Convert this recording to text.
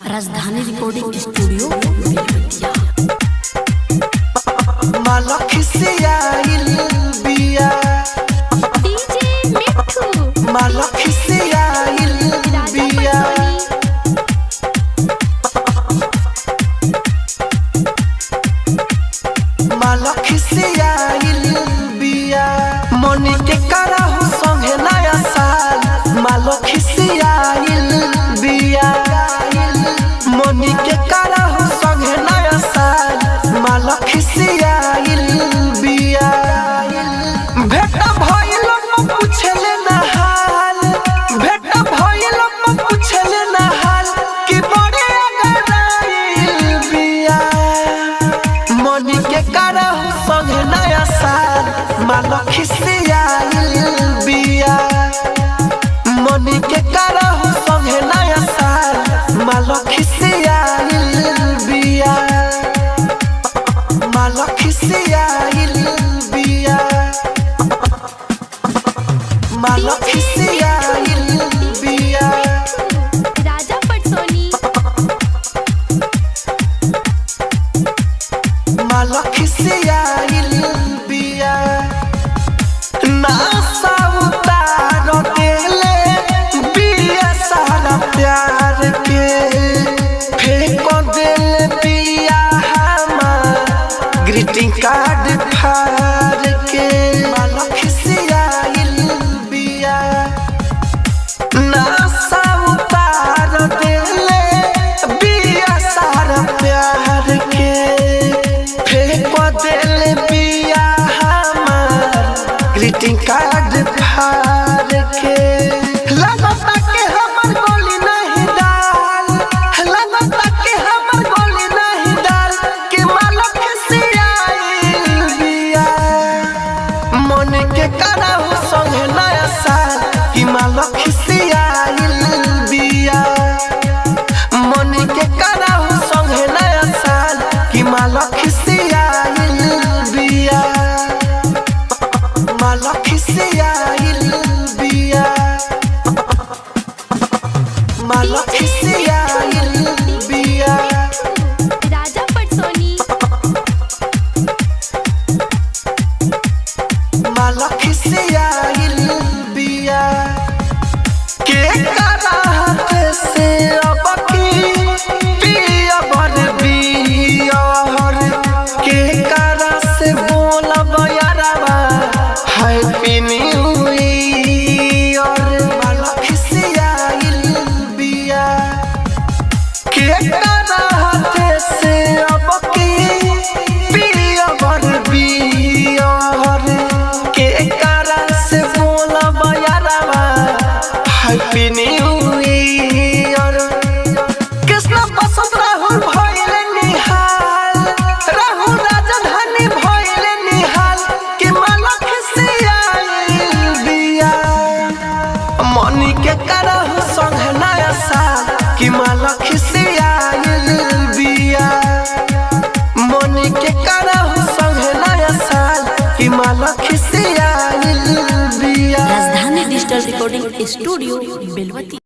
राजधानी recording studio Belwatia. मालख से आइल बिया डीजे मिठू, मालख से आइल बिया मालख से आइल बिया मनी के करहु संगे नया साल मालख से आइल बिया मनी के करहु संगे नया साल मालख से आइल बिया भेट भइल न पूछले ना हाल भेट भइल न पूछले ना हाल कि बड़े अगराइल बिया मनी के करहु संगे नया साल मालख से आइल बिया मनी के करहु संगे नया साल मालख से आइल बिया मालख से आइल बिया मालख से आइल बिया राजा पटसोनी, मालख से आइल बिया नासा उतार देले बिया सारा प्यार के फेंक देले बिया हमार ग्रीटिंग कार्ड फाड़ के मालख से आइल बिया नासा उतार देले बिया सारा प्यार के फेंक देले बिया हमार ग्रीटिंग कार्ड फाड़ के लगता के हमर गोली नहीं डाल लगता के हमर गोली नहीं डाल के मालख से आइल बिया मन के करहु संगे नया साल कि मालख से आइल बिया मन के करहु संगे नया साल कि मालख से आइल बिया मालख से आइल बिया मालख से आइल बिया राजा पटसोनी, मालख से आइल बिया के कराहत से अब की पिया भर बियाहर के करा से बोलब यारवा हैप्पी न्यू ईयर मालख से आइल बिया के कराहत से अब की पिया भर बियाहर के करा से बोलब यारवा हैप्पी न्यू ईयर कृष्ण बसंत राहुल भइले निहाल राहुल राजधानी भइले निहाल कि मालख से आइल बिया मनी के करहु संगे नया साल कि मालख से आइल बिया मनी के करहु संगे नया साल कि मालख से आइल बिया। राजधानी डिजिटल रिकॉर्डिंग स्टूडियो बेलवतिया।